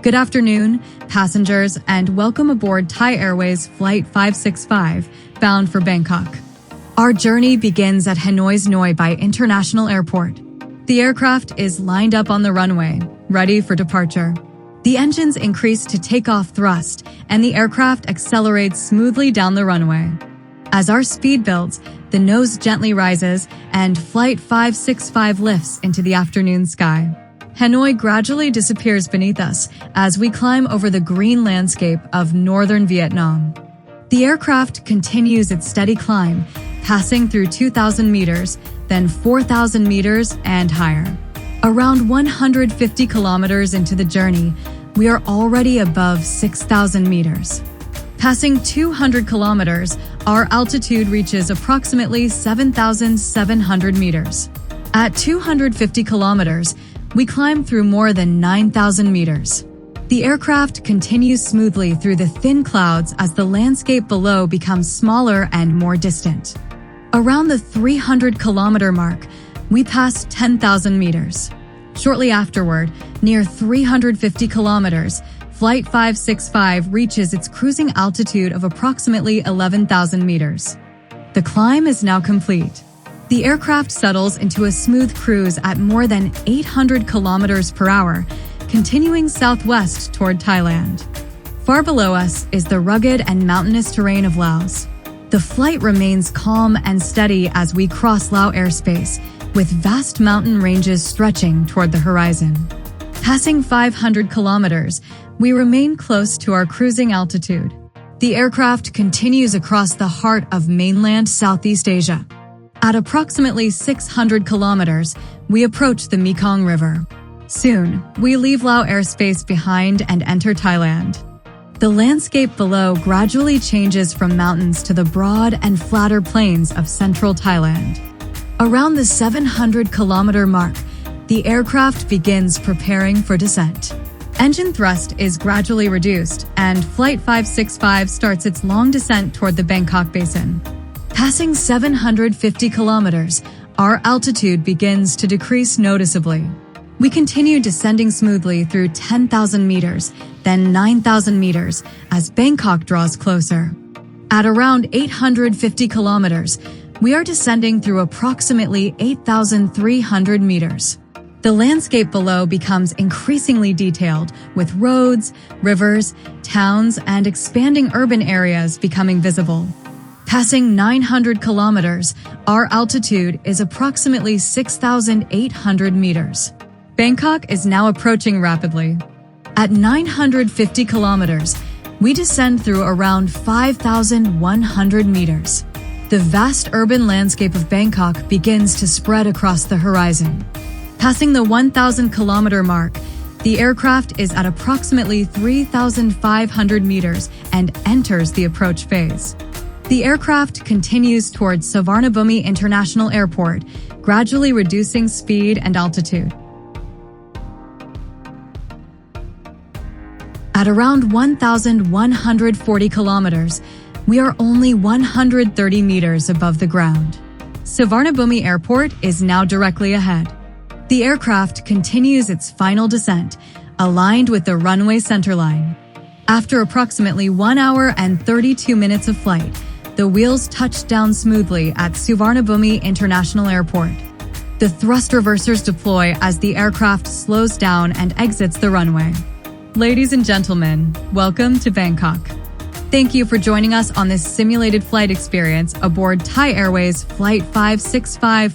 Good afternoon, passengers, and welcome aboard Thai Airways Flight 565, bound for Bangkok. Our journey begins at Hanoi's Noi Bai International Airport. The aircraft is lined up on the runway, ready for departure. The engines increase to takeoff thrust, and the aircraft accelerates smoothly down the runway. As our speed builds, the nose gently rises, and Flight 565 lifts into the afternoon sky. Hanoi gradually disappears beneath us as we climb over the green landscape of northern Vietnam. The aircraft continues its steady climb, passing through 2,000 meters, then 4,000 meters and higher. Around 150 kilometers into the journey, we are already above 6,000 meters. Passing 200 kilometers, our altitude reaches approximately 7,700 meters. At 250 kilometers, we climb through more than 9,000 meters. The aircraft continues smoothly through the thin clouds as the landscape below becomes smaller and more distant. Around the 300-kilometer mark, we pass 10,000 meters. Shortly afterward, near 350 kilometers, Flight 565 reaches its cruising altitude of approximately 11,000 meters. The climb is now complete. The aircraft settles into a smooth cruise at more than 800 kilometers per hour, continuing southwest toward Thailand. Far below us is the rugged and mountainous terrain of Laos. The flight remains calm and steady as we cross Lao airspace, with vast mountain ranges stretching toward the horizon. Passing 500 kilometers, we remain close to our cruising altitude. The aircraft continues across the heart of mainland Southeast Asia. At approximately 600 kilometers, we approach the Mekong River. Soon, we leave Lao airspace behind and enter Thailand. The landscape below gradually changes from mountains to the broad and flatter plains of central Thailand. Around the 700-kilometer mark, the aircraft begins preparing for descent. Engine thrust is gradually reduced, and Flight 565 starts its long descent toward the Bangkok Basin. Passing 750 kilometers, our altitude begins to decrease noticeably. We continue descending smoothly through 10,000 meters, then 9,000 meters, as Bangkok draws closer. At around 850 kilometers, we are descending through approximately 8,300 meters. The landscape below becomes increasingly detailed, with roads, rivers, towns, and expanding urban areas becoming visible. Passing 900 kilometers, our altitude is approximately 6,800 meters. Bangkok is now approaching rapidly. At 950 kilometers, we descend through around 5,100 meters. The vast urban landscape of Bangkok begins to spread across the horizon. Passing the 1,000-kilometer mark, the aircraft is at approximately 3,500 meters and enters the approach phase. The aircraft continues towards Suvarnabhumi International Airport, gradually reducing speed and altitude. At around 1,140 kilometers, we are only 130 meters above the ground. Suvarnabhumi Airport is now directly ahead. The aircraft continues its final descent, aligned with the runway centerline. After approximately 1 hour and 32 minutes of flight, the wheels touch down smoothly at Suvarnabhumi International Airport. The thrust reversers deploy as the aircraft slows down and exits the runway. Ladies and gentlemen, welcome to Bangkok. Thank you for joining us on this simulated flight experience aboard Thai Airways Flight 565